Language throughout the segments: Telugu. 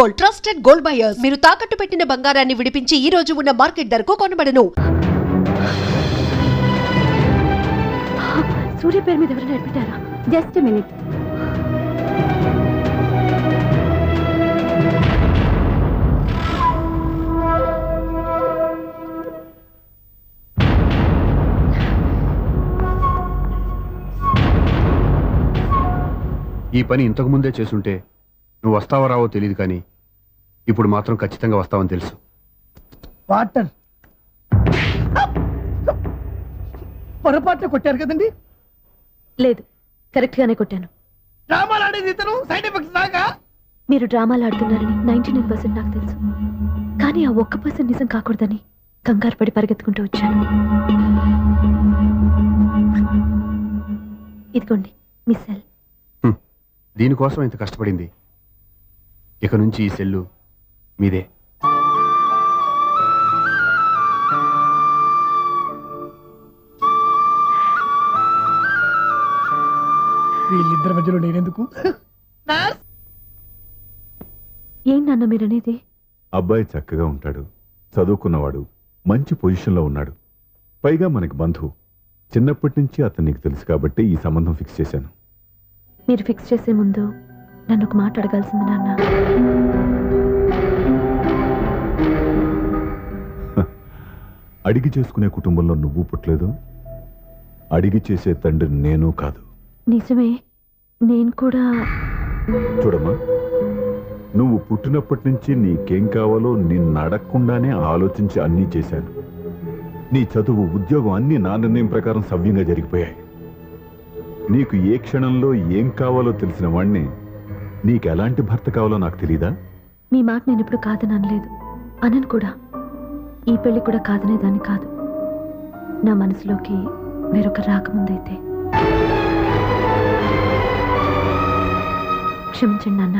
Gold, trusted gold buyers. మీరు తాకట్టు పెట్టిన బంగారాన్ని విడిపించి ఈ రోజు ఉన్న మార్కెట్ ధరకు కొనబడను. సూర్య పేరు మీద ఎవరైనా పెట్టారా? Just minute. ఈ పని ఇంతకు ముందే చేసుంటే నువ్వు వస్తావో రావో తెలియదు, కానీ ఇప్పుడు మాత్రం ఖచ్చితంగా వస్తావని తెలుసు. వాటర్ పొరపాట్లు కొట్టారు కదండి? లేదు, కరెక్ట్ గానే కొట్టాను. డ్రామాలు ఆడేది ఇతను, సైడ్ ఎఫెక్ట్స్ దాకా. మీరు డ్రామాలు ఆడుతున్నారని 99% నాకు తెలుసు, కానీ ఆ 1% నిజం కాకూడదని కంగారు పడి పరిగెత్తుకుంటూ వచ్చాను. ఇదిగోండి మీ సెల్. దీనికోసం ఇంత కష్టపడింది. ఇక నుంచి ఈ సెల్లు మీదే. వీళ్ళిద్దరి మధ్యలో నేనెందుకు? ఏం నాన్న మీరనేది? అబ్బాయి చక్కగా ఉంటాడు, చదువుకున్నవాడు, మంచి పొజిషన్లో ఉన్నాడు, పైగా మనకి బంధువు. చిన్నప్పటి నుంచి అతను నీకు తెలుసు కాబట్టి ఈ సంబంధం ఫిక్స్ చేశాను. మీరు ఫిక్స్ చేసే ముందు నన్ను ఒక మాట అడగాల్సింది నాన్న. అడిగి చేసుకునే కుటుంబంలో నువ్వు పుట్టలేదు, అడిగి చేసే తండ్రి నేను కాదు. నిజమే, నేను కూడా. చూడమ్మా, నువ్వు పుట్టినప్పటి నుంచి నీకేం కావాలో నిన్ను అడగకుండానే ఆలోచించి అన్నీ చేశాను. నీ చదువు, ఉద్యోగం అన్నీ నా నిర్ణయం ప్రకారం సవ్యంగా జరిగిపోయాయి. నీకు ఏ క్షణంలో ఏం కావాలో తెలిసిన వాణ్ణి నీకు ఎలాంటి భర్త కావాలో నాకు తెలీదా? మీ మాట నేను ఎప్పుడు కాదని అనలేదు, అనను కూడా. ఈ పెళ్లి కూడా కాదనేదాన్ని కాదు. నా మనసులోకి వేరొక రాకముందైతే. క్షమించండి నాన్న,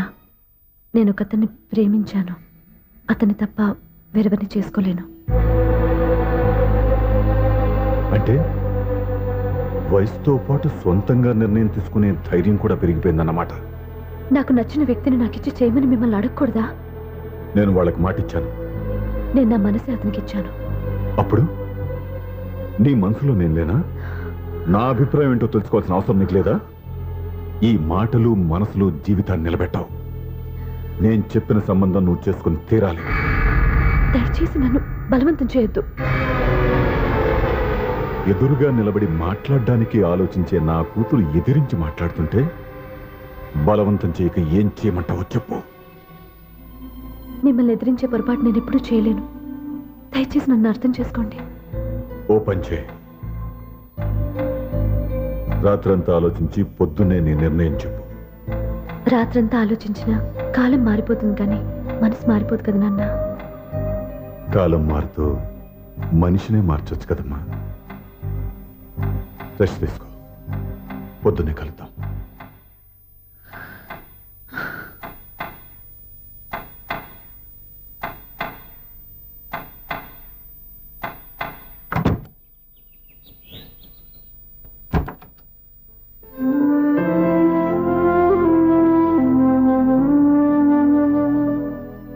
నేను ఒకతన్ని ప్రేమించాను. అతన్ని తప్ప వేరెవరిని చేసుకోలేను. అంటే వయసుతో పాటు సొంతంగా నిర్ణయం తీసుకునే ధైర్యం కూడా పెరిగిపోయిందన్నమాట. నాకు నచ్చిన వ్యక్తిని నాకిచ్చి చేయమని మిమ్మల్ని అడగకూడదా? నేను వాళ్ళకి మాటిచ్చాను. నేను నా మనసే అతనికి ఇచ్చాను. అప్పుడు నీ మనసులో నేను లేనా? నా అభిప్రాయం ఏంటో తెలుసుకోవాల్సిన అవసరం నీకు లేదా? ఈ మాటలు, మనసులు జీవితాన్ని నిలబెట్టావు. నేను చెప్పిన సంబంధం నువ్వు చేసుకుని తీరాలి. దయచేసి నన్ను బలవంతం చేయొద్దు. ఎదురుగా నిలబడి మాట్లాడడానికి ఆలోచించే నా కూతురు ఎదిరించి మాట్లాడుతుంటే బలవంతం చేయక ఏం చేయమంటావో చెప్పు. మిమ్మల్ని ఎదిరించే పొరపాటు నేను ఎప్పుడూ చేయలేను. దయచేసి నన్ను అర్థం చేసుకోండి. ఓ పని చేయి, రాత్రంతా ఆలోచించి పొద్దున్నే నీ నిర్ణయం చెప్పు. రాత్రంతా ఆలోచించినా కాలం మారిపోతుంది, కానీ మనసు మారిపోదు కదా నాన్న. కాలం మారుతూ మనిషినే మార్చొచ్చు కదమ్మా. రెస్ట్ తీసుకో, పొద్దున్నే కలుద్దాం.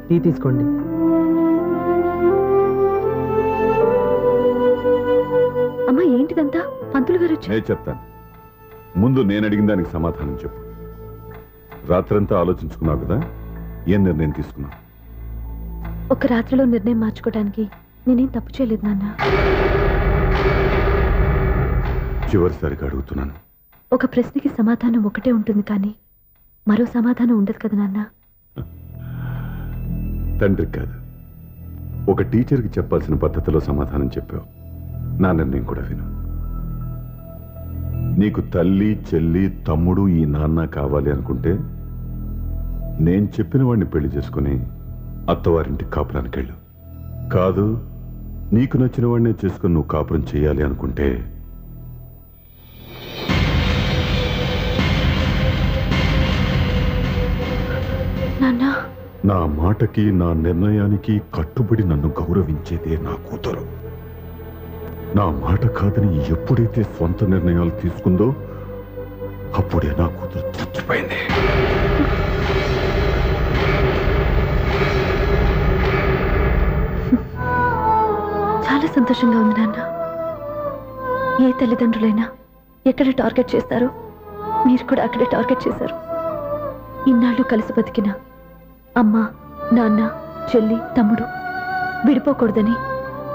టీ తీసుకోండి. అమ్మా, ఏంటిదంతా? పంతులు గారు వచ్చి. నేను చెప్తాను, ముందు నేను అడిగిన దానికి సమాధానం చెప్పు. రాత్రంతా ఆలోచించుకున్నావు కదా, ఏం నిర్ణయం తీసుకున్నావు? ఒక రాత్రిలో నిర్ణయం మార్చుకోవడానికి నేనేం తప్పు చేయలేదు నాన్న. చివరిసారిగా అడుగుతున్నాను. ఒక ప్రశ్నకి సమాధానం ఒకటే ఉంటుంది, కానీ మరో సమాధానం ఉండదు కదా నాన్న. తండ్రికి కాదు, ఒక టీచర్కి చెప్పాల్సిన పద్ధతిలో సమాధానం చెప్పావు. నా నిర్ణయం కూడా విను. నీకు తల్లి, చెల్లి, తమ్ముడు, ఈ నాన్న కావాలి అనుకుంటే నేను చెప్పిన వాడిని పెళ్లి చేసుకుని అత్తవారింటికి కాపురానికి వెళ్ళు. కాదు, నీకు నచ్చిన వాడినే చేసుకుని నువ్వు కాపురం చేయాలి అనుకుంటే నాన్న, నా మాటకి, నా నిర్ణయానికి కట్టుబడి నన్ను గౌరవించేదే నా కూతురు. నా మాట కాదని ఎప్పుడైతే సొంత నిర్ణయాలు తీసుకుందో అప్పుడే నా కూతురు చచ్చిపోయింది. సంతోషంగా ఉంది నాన్న. ఏ తల్లిదండ్రులైనా ఎక్కడ టార్గెట్ చేస్తారో మీరు కూడా అక్కడే టార్గెట్ చేశారు. ఇన్నాళ్ళు కలిసి బతికిన అమ్మ, నాన్న, చెల్లి, తమ్ముడు విడిపోకూడదని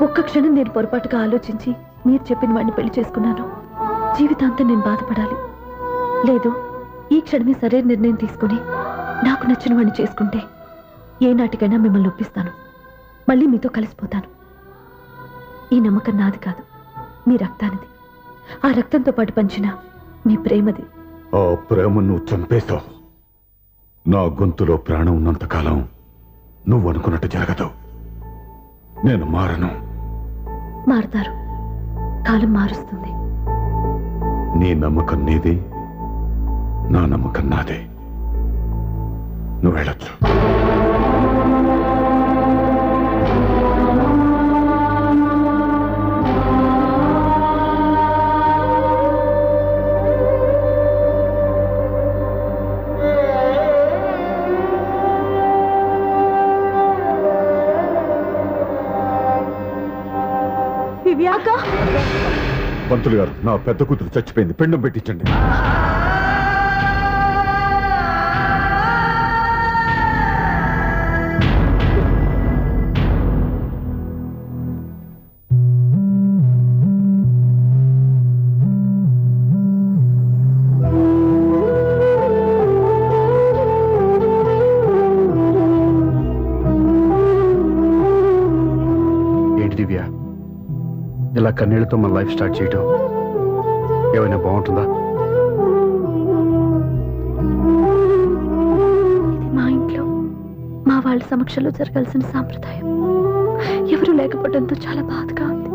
ఒక్క క్షణం నేను పొరపాటుగా ఆలోచించి మీరు చెప్పిన వాడిని పెళ్లి చేసుకున్నాను. జీవితాంతం నేను బాధపడాలి. లేదు, ఈ క్షణమే సరైన నిర్ణయం తీసుకుని నాకు నచ్చిన వాడిని చేసుకుంటే ఏ నాటికైనా మిమ్మల్ని ఒప్పిస్తాను. మళ్ళీ మీతో కలిసిపోతాను. ఈ నమ్మకం నాది కాదు, మీ రక్తానిది. ఆ రక్తంతో పాటు పంచిన మీ ప్రేమది. ఆ ప్రేమ నువ్వు చంపేశావు. నా గొంతులో ప్రాణం ఉన్నంతకాలం నువ్వు అనుకున్నట్టు జరగదు. నేను మారను. మారుతారు, కాలం మారుస్తుంది. నీ నమ్మకం నీది, నా నమ్మకం నాదే. నువ్వు వెళ్ళొచ్చు. పంతులు గారు, నా పెద్ద కూతురు చచ్చిపోయింది. పిండం పెట్టించండి. ఏంటి దివ్య, ఇలా కన్నీళ్లతో మన లైఫ్ స్టార్ట్ చేయటం ఏమైనా బాగుంటుందా? ఇది మా ఇంట్లో మా వాళ్ళ సమక్షంలో జరగాల్సిన సాంప్రదాయం. ఎవరు లేకపోవడంతో చాలా బాధగా ఉంది.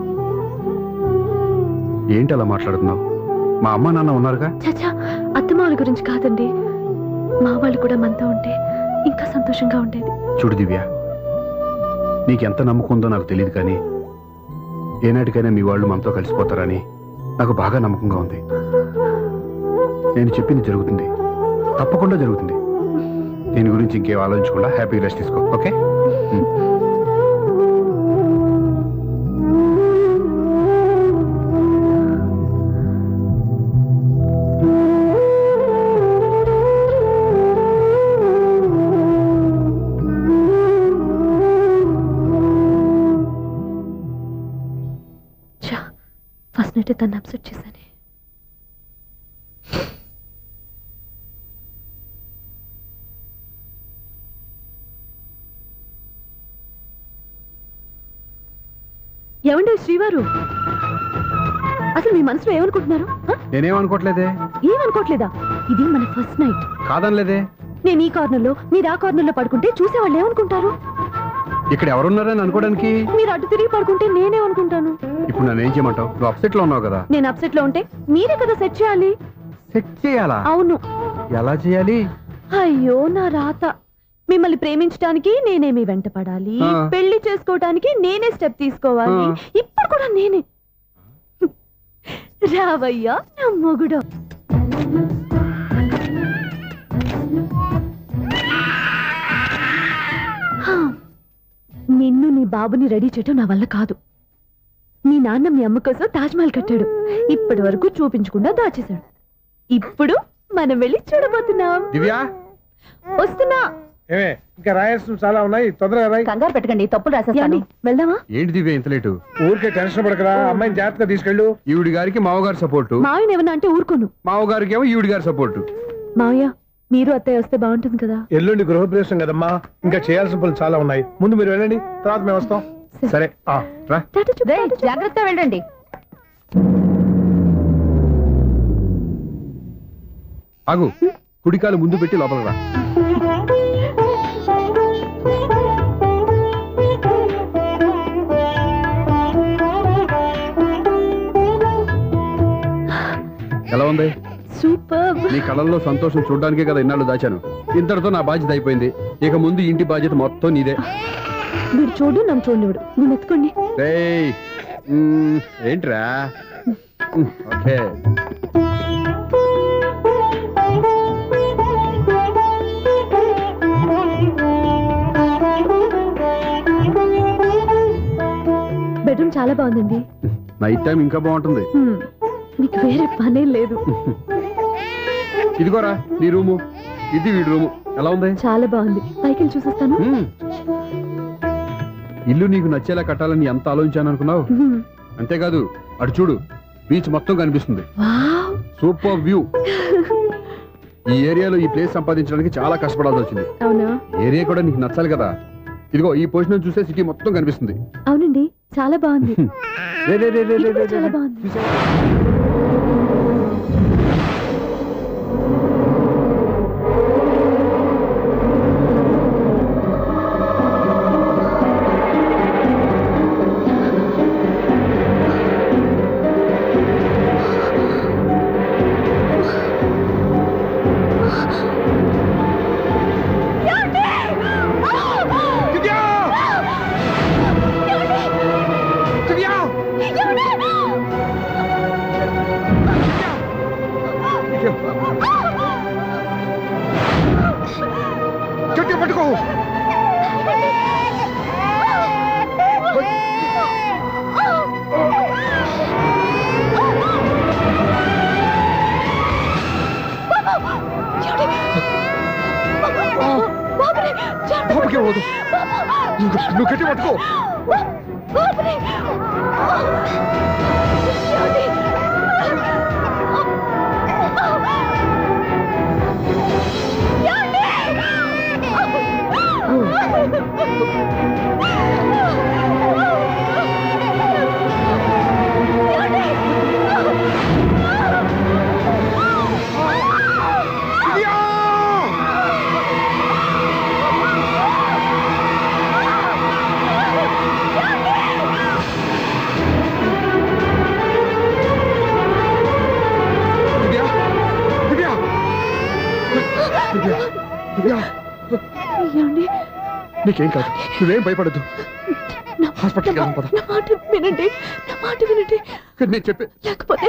ఏంటి అలా మాట్లాడుతున్నావు? మా అమ్మ నాన్న ఉన్నారుగా. చచ్చా, అత్తమావుల గురించి కాదండి. మా వాళ్ళు కూడా మనతో ఉంటే ఇంకా సంతోషంగా ఉండేది. చూడు దివ్య, నీకెంత నమ్మకం ఉందో నాకు తెలియదు, కానీ ఏనాటికైనా మీ వాళ్ళు మనతో కలిసిపోతారని నాకు బాగా నమ్మకంగా ఉంది. నేను చెప్పింది జరుగుతుంది, తప్పకుండా జరుగుతుంది. దీని గురించి ఇంకేం ఆలోచించకుండా హ్యాపీ రెస్ట్ తీసుకో. ఓకే? ఫస్ట్ నైట్ తను అప్సెట్ చేశాను. ఏమండి శ్రీవారు, అసలు మీ మనసులో ఏమనుకుంటున్నారు? నేనేమనుకోవట్లేదే. ఏమనుకోవట్లేదా? ఇది మన ఫస్ట్ నైట్. కాదనలేదే. నేను ఈ కార్నర్లో, మీరు ఆ కార్నర్లో పడుకుంటే చూసేవాళ్ళు ఏమనుకుంటారు? ఇక్కడ ఎవరున్నారని అనుకోవడానికి. మీరు అటు తిరిగి పడుకుంటే నేనేమనుకుంటాను? ఇప్పుడు నన్ను ఏం చేయమంటావు? నువ్వు అప్సెట్ లో ఉన్నావు కదా. నేను అప్సెట్ లో ఉంటే మీరే కదా సెట్ చేయాలి. సెట్ చేయాలా? అవును. ఎలా చేయాలి? అయ్యో నా రాత. మిమ్మల్ని ప్రేమించడానికి నేనే మీ వెంట పడాలి, పెళ్లి చేసుకోవడానికి నేనే స్టెప్ తీసుకోవాలి. ఇప్పుడు కూడా నేనే. రావయ్యా నా మొగుడు. నిన్ను నీ బాబుని రెడీ చేయటం నా వల్ల కాదు. మీ నాన్న మీ అమ్మ కోసం తాజ్మహల్ కట్టాడు. ఇప్పటి వరకు చూపించకుండా దాచేశాడు. ఇప్పుడు మనం వెళ్ళి చూడబోతున్నాం. దివ్య, వస్తున్నా. ఇంకా రాయాల్సిన చాలా ఉన్నాయి, తొందరగా రాయి. కంగారు పెట్టకండి, తప్పులు రాసేస్తాను. వెళ్దామా? ఏంటి దివ్య ఇంత లేటు? ఊరికే టెన్షన్ పడకరా, అమ్మాయిని జాగ్రత్తగా తీసుకెళ్ళు. ఈవిడి గారికి మావగారు సపోర్టు, మావయ్య ఏమన్నా అంటే ఊరుకోను. మావగారికి ఏమో ఈవిడి గారి సపోర్టు. మావయ్య, మీరు అత్తయ్య వస్తే బాగుంటుంది కదా. ఎల్లుండి గృహప్రవేశం కదమ్మా, ఇంకా చేయాల్సిన పనులు చాలా ఉన్నాయి. ముందు మీరు వెళ్ళండి, తర్వాత మేము వస్తాం. సరే రా. జాగ్రత్త వెళ్ళండి. ఆగు, కుడికాలు ముందు పెట్టి లోపలికి రా. ఎలా ఉంది? సూపర్. నీ కళ్ళల్లో సంతోషం చూడడానికే కదా ఇన్నాళ్ళు దాచాను. ఇంతటితో నా బాధ్యత అయిపోయింది. ఇక ముందు ఇంటి బాధ్యత మొత్తం నీదే. మీరు చూడు, నన్ను చూడనివ్వడు. నువ్వు ఎత్తుకోండి. ఏంట్రా? ఓకే. బెడ్రూమ్ చాలా బాగుందండి. నైట్ టైం ఇంకా బాగుంటుంది. మీకు వేరే పనే లేదు. ఇదిగోరా నీ రూము, ఇది వీడి రూము. ఎలా ఉంది? చాలా బాగుంది. పైకి చూసేస్తాను. ఇల్లు నీకు నచ్చేలా కట్టాలని ఎంత ఆలోచించాను అనుకున్నావు? అంతేకాదు అటు చూడు, బీచ్ మొత్తం కనిపిస్తుంది. Super view. ఈ ఏరియాలో ఈ ప్లేస్ సంపాదించడానికి చాలా కష్టపడాల్సి వచ్చింది. అవునా? ఏరియా కూడా నీకు నచ్చాలి కదా. ఇదిగో ఈ పొజిషన్ చూస్తే సిటీ మొత్తం కనిపిస్తుంది. అవునండి, చాలా బాగుంది. చాలా బాగుంది. పట్టుకో. బాబుకి పోదు, నువ్వు గట్టి పట్టుకో. నీకేం కాదు, నువ్వేం భయపడద్దు. హాస్పిటల్కి వెళ్దాం పద. నా మాట వినండి, నా మాట వినండి. నేను చెప్పే, లేకపోతే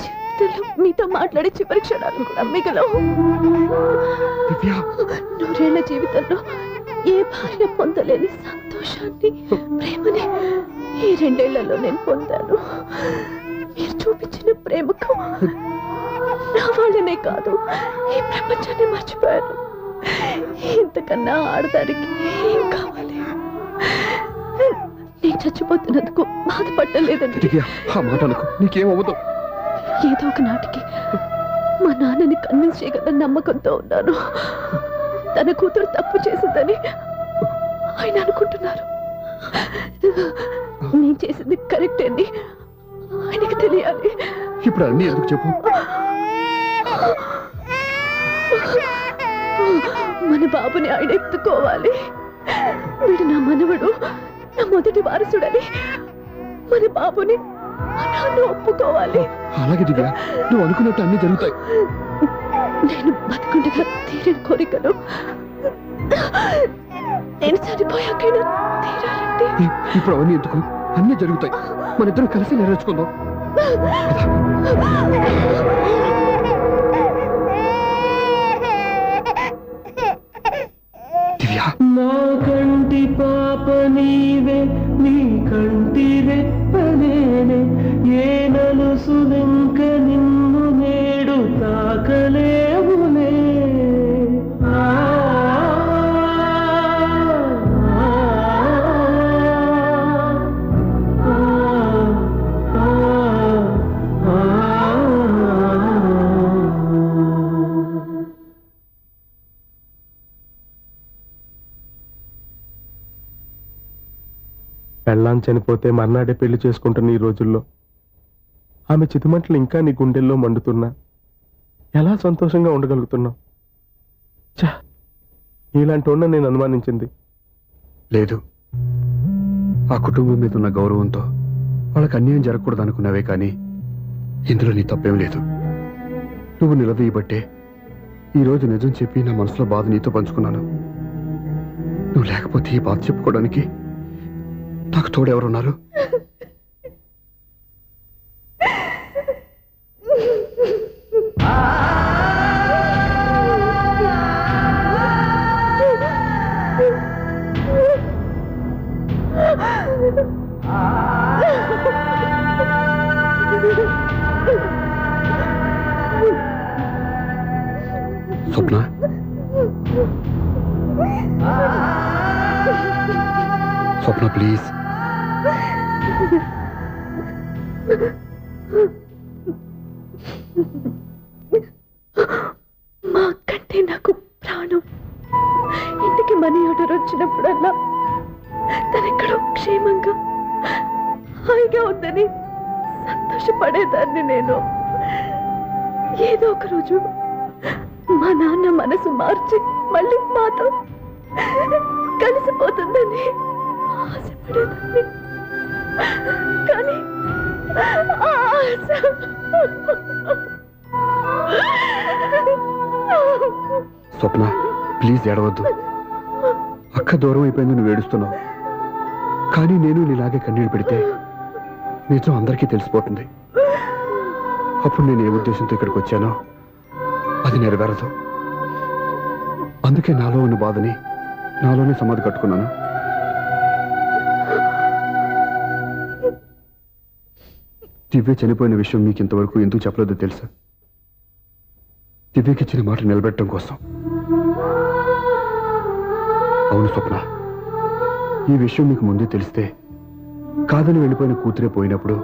జీవితంలో మీతో మాట్లాడే చివరి క్షణాలు కూడా మిగలవు. నూరేళ్ల జీవితంలో ఏ భార్య పొందలేని సంతోషాన్ని, ప్రేమని ఈ 2 ఏళ్లలో నేను పొందాను. మీరు చూపించిన ప్రేమకు నా వాళ్ళనే కాదు, ఈ ప్రపంచాన్ని మర్చిపోయాను. ఇంతకన్నా ఆడదానికి ఏం కావాలి? నేను చచ్చిపోతున్నందుకు బాధపడలేదండి. ఆ మాట అనుకో, నీకేమవ్వదు. ఏదో ఒక నాటికి మా నాన్నని కన్విన్స్ చేయగల నమ్మకంతో ఉన్నాను. తన కూతురు తప్పు చేసిందని ఆయన అనుకుంటున్నారు. నేను చేసింది కరెక్ట్ అని ఆయనకి తెలియాలి. ఇప్పుడు అన్నీ ఎందుకు చెప్పు. మన బాబుని ఆయన ఎత్తుకోవాలి. వీడు నా మనవడు, నా మొదటి వారసుడని మన బాబుని మా నాన్న ఒప్పుకోవాలి. అలాగే దివ్య, నువ్వు అనుకున్నట్టు అన్ని జరుగుతాయి. నేను బతుకుండగా తీరని కోరికలు నేను చనిపోయాకైనా తీరాలండి. ఇప్పుడు అవన్నీ ఎందుకు, అన్నీ జరుగుతాయి. మన ఇద్దరం కలిసి నెరవేర్చుకుందాం. నా కంటి పాప నీవే, నీ కంటి రెప్పనేనే, ఏ నలుసులింక నిన్ను నేడు తాకలేవులే. పెళ్ళాం చనిపోతే మర్నాడే పెళ్లి చేసుకుంటున్న ఈ రోజుల్లో ఆమె చితిమంటలు ఇంకా నీ గుండెల్లో మండుతున్నా ఎలా సంతోషంగా ఉండగలుగుతున్నావు? చా, ఇలాంటి ఉన్న నేను అనుమానించింది లేదు. ఆ కుటుంబం మీద ఉన్న గౌరవంతో వాళ్ళకి అన్యాయం జరగకూడదు అనుకున్నావే కానీ ఇందులో నీ తప్పేం లేదు. నువ్వు నిలదీయబట్టే ఈరోజు నిజం చెప్పి నా మనసులో బాధ నీతో పంచుకున్నాను. నువ్వు లేకపోతే ఈ బాధ చెప్పుకోవడానికి నాకు తోడెవరున్నారు? స్వప్న స్వప్న ప్లీజ్. మా కంటే నాకు ప్రాణం. ఇంటికి మనీ ఆర్డర్ వచ్చినప్పుడల్లా తనెక్కడో క్షేమంగా హాయిగా ఉందని సంతోషపడేదాన్ని నేను. ఏదో ఒక రోజు మా నాన్న మనసు మార్చి మళ్ళీ మాతో కలిసిపోతుందని ఆశపడేదాన్ని. కానీ ఆ ఆశ స్వప్న ప్లీజ్ ఏడవద్దు. అక్క దూరం అయిపోయింది, నువ్వు ఏడుస్తున్నావు. కానీ నేను నీలాగే కన్నీళ్ళు పెడితే నిజం అందరికీ తెలిసిపోతుంది. అప్పుడు నేను ఏ ఉద్దేశంతో ఇక్కడికి వచ్చానో అది నెరవేరదు. అందుకే నాలో ఉన్న బాధని నాలోనే సమాధి కట్టుకున్నాను. దివ్య చనిపోయిన విషయం మీకు ఇంతవరకు ఎందుకు చెప్పలేదో తెలుసా? దివ్యకి ఇచ్చిన మాట నిలబెట్టడం కోసం. అవును స్వప్న, ఈ విషయం మీకు ముందే తెలిస్తే కాదని వెళ్ళిపోయిన కూతురే పోయినప్పుడు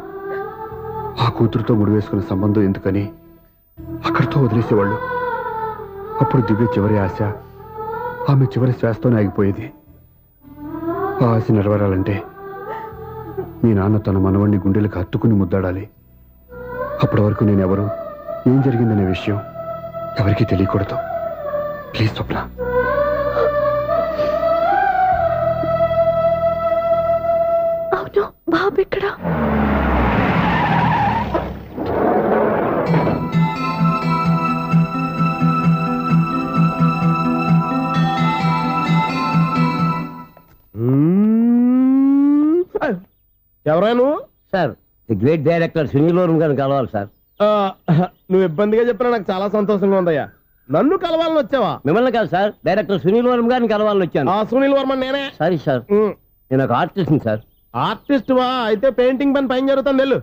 ఆ కూతురుతో ముడివేసుకున్న సంబంధం ఎందుకని అక్కడితో వదిలేసేవాళ్ళు. అప్పుడు దివ్య చివరి ఆశ ఆమె చివరి శ్వాసతోనే ఆగిపోయేది. ఆ ఆశ నెరవేరాలంటే మీ నాన్న తన మనవణ్ణి గుండెలకు హత్తుకుని ముద్దాడాలి. అప్పటి వరకు నేను ఎవరు, ఏం జరిగిందనే విషయం ఎవరికీ తెలియకూడదు. ప్లీజ్ స్వప్న. అవును, బాబు ఎక్కడా? ఎవరాను? Sir the great director Sunil Varma గారిని కలవాలి సార్. నువ్వు ఇబ్బందిగా చెప్పినా నాకు చాలా సంతోషంగా ఉందయ్యా. నన్ను కలవాలని వచ్చావా? మిమ్మల్ని కాదు సార్, డైరెక్టర్ సునీల్ వర్మ గారిని కలవాలని వచ్చాను. ఆ సునీల్ వర్మ నేనే. సారీ సార్, నేను ఒక ఆర్టిస్ట్ని సార్. ఆర్టిస్ట్ వా? అయితే పెయింటింగ్ పైన జరుగుతుంది వెళ్ళు.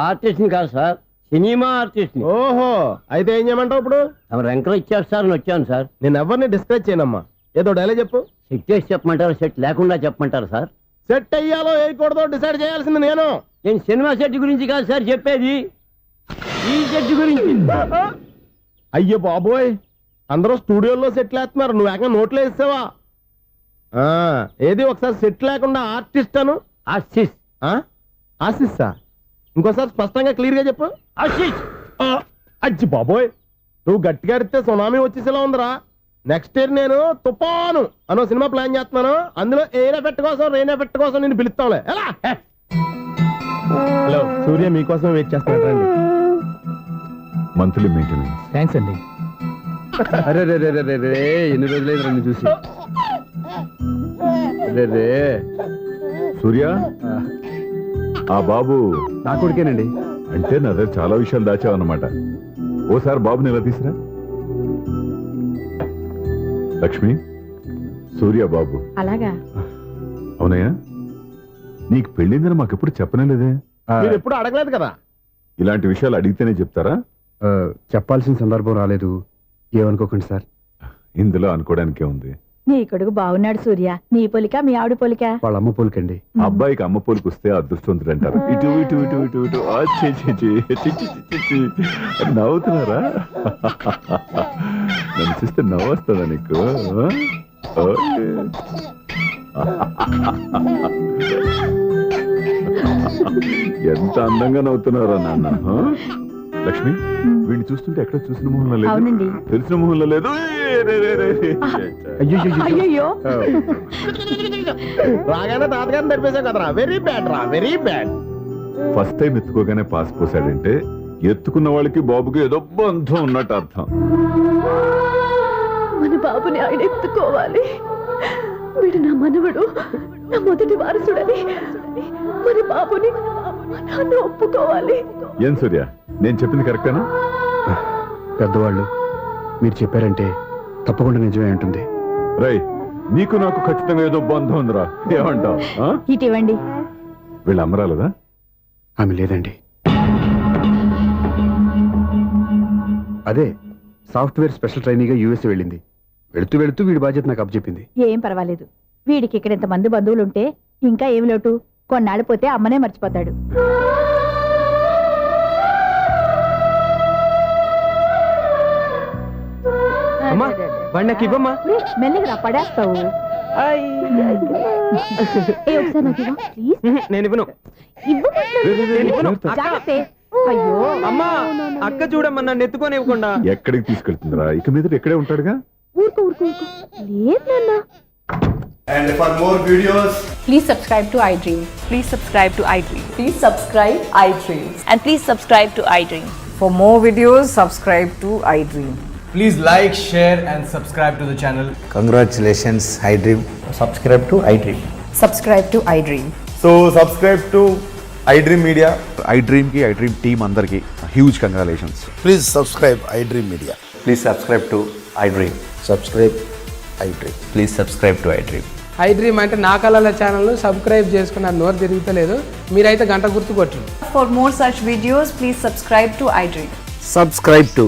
ఆర్టిస్ట్ని కాదు సార్, సినిమా ఆర్టిస్ట్ని. ఓహో, అయితే ఏం చేయమంటావు ఇప్పుడు? తమ ఎంకరేజ్ ఇచ్చారు సార్, నేను వచ్చాను సార్. నేను ఎవరిని డిస్కరేజ్ చేయనమ్మా. ఏదో డైలాగ్ చెప్పు. సెట్ చేసి చెప్పమంటారు, సెట్ లేకుండా చెప్పమంటారు సార్? సెట్ అయ్యాలో వేయకూడదో డిసైడ్ చేయాల్సింది నేను. నేను సినిమా సెట్ గురించి కాదు సార్ చెప్పేది, ఈ సెట్ గురించి. అయ్యో బాబోయ్, అందరూ స్టూడియోలో సెట్లు వేస్తున్నారు, నువ్వు ఏకంగా నోట్లో వేస్తావా? ఏది ఒకసారి సెట్ లేకుండా ఆర్టిస్ట్ అను. ఆర్టిస్ట్. ఆశిస్సా? ఇంకోసారి స్పష్టంగా క్లియర్ గా చెప్పు. ఆర్టిస్ట్. అచ్చి బాబోయ్, నువ్వు గట్టిగా అడిగితే సునామీ వచ్చేసేలా ఉందిరా. నెక్స్ట్ ఇయర్ నేను తుఫాను అనో సినిమా ప్లాన్ చేస్తున్నాను. అందులో ఎయిర్ ఎఫెక్ట్ కోసం, రెయిన్ ఎఫెక్ట్ కోసం నేను పిలుస్తాంలే. ఎలా? హలో, సూర్య మీకోసం వెయిట్ చేస్తున్నాడు, రండి. Monthly maintenance. థ్యాంక్స్ అండి. అరే రే రే రే రే, ఎన్ని రోజులైంది రండి చూసి. రే రే, సూర్య, ఆ బాబు నా కొడుకేనండి. అంటే నా దగ్గర చాలా విషయాలు దాచావన్నమాట. ఓసారి బాబుని ఎలా తీసురా. లక్ష్మి, సూర్య బాబు. అలాగా? అవునయ్యా, నీకు పెళ్ళిందని మాకెప్పుడు చెప్పనే లేదే. మీరు ఎప్పుడు అడగలేదు కదా. ఇలాంటి విషయాలు అడిగితేనే చెప్తారా? చెప్పాల్సిన సందర్భం రాలేదు, ఏమనుకోకండి సార్. ఇందులో అనుకోవడానికే ఉంది. నీ కొడుకు బాగున్నాడు సూర్య. నీ పోలిక మీ ఆవిడ పోలిక. వాళ్ళ అమ్మ పోలికండి. అబ్బాయికి అమ్మ పోలికి వస్తే అదృష్టవంతుడు అంటారు. ఇటు ఇటు ఇటు ఇటు ఇటు ఆ, ఛీ, ఛీ, ఛీ, ఛీ, ఛీ, ఛీ, ఛీ. నవ్వుతున్నారా? నన్ను చూస్తే నవ్వు వస్తుందా నీకు? ఓకే. ఎంత అందంగా నవ్వుతున్నారా నాన్న. లక్ష్మి, వీడిని చూస్తుంటే ఎక్కడ చూసిన మొహంలో లేదు, అవునండి. తెలిసిన మొహంలో లేదు. అయ్యో, రాగానే తాతగారిని నడిపేశావు కదరా. వెరీ బ్యాడ్ రా, వెరీ బ్యాడ్. ఫస్ట్ టైం ఎత్తుకోగానే పాస్ పోసాడంటే ఎత్తుకున్న వాళ్ళకి బాబుకి ఏదో బంధం ఉన్నట్టు అర్థం. మన బాబుని ఆయన ఎత్తుకోవాలి. వీడు నా మనవడు, నా మొదటి వారసుడని మన బాబుని మా నాన్న ఒప్పుకోవాలి. ఏం సూర్య, నేను చెప్పింది కరెక్టేనా? పెద్దవాళ్ళు మీరు చెప్పారంటే తప్పకుండా నిజమే ఉంటుంది. రై, నీకు నాకు ఖచ్చితంగా ఏదో బంధం ఉందిరా, ఏమంటావు? ఇటివ్వండి. వీళ్ళ అమ్మరాలదా? ఆమె లేదండి. అదే సాఫ్ట్వేర్ స్పెషల్ ట్రైనీగా యూఎస్ వెళ్ళింది. వెళుతూ వెళుతూ వీడి బాధ్యత నాకు అప్పచెప్పింది. ఏం పర్వాలేదు, వీడికి ఇక్కడ ఇంతమంది బంధువులుంటే ఇంకా ఏమి లోటు, కొన్నాళ్ళు పోతే అమ్మనే మర్చిపోతాడు. అమ్మా బండకి ఇవ్వమ్మా. మెల్లిగా పడేస్తావు. ఏ, ఒకసారి నాకు ఇవ్వు, ప్లీజ్. నేను ఇవ్వను. జాగ్రత్త. అయ్యో అమ్మా అక్క చూడమ్మా నన్ను ఎత్తుకొని ఇవ్వకుండా. ఎక్కడికి తీసుకెళ్తుందిరా? ఇక మీద ఇక్కడే ఉంటాడుగా. ఊరుకో ఊరుకో ఊరుకో. లేదు నాన్న. And for more videos, Please subscribe to iDream. Please subscribe to iDream. Please subscribe iDream. And please subscribe to iDream. For more videos, subscribe to iDream. please like, share and subscribe to the channel. Congratulations, iDream. Subscribe to iDream. Subscribe to iDream. So subscribe to iDream Media. iDream ki iDream team andarki huge congratulations. Please subscribe iDream Media. Please subscribe to iDream. Subscribe iDream. Please subscribe to iDream. iDream అంటే నా కళల ఛానల్ సబ్స్క్రైబ్ చేసుకున్న నోరు తిరుగుతలేదు. మీరైతే గంట గుర్తు కొట్టండి. For more such videos, please subscribe to iDream. Subscribe to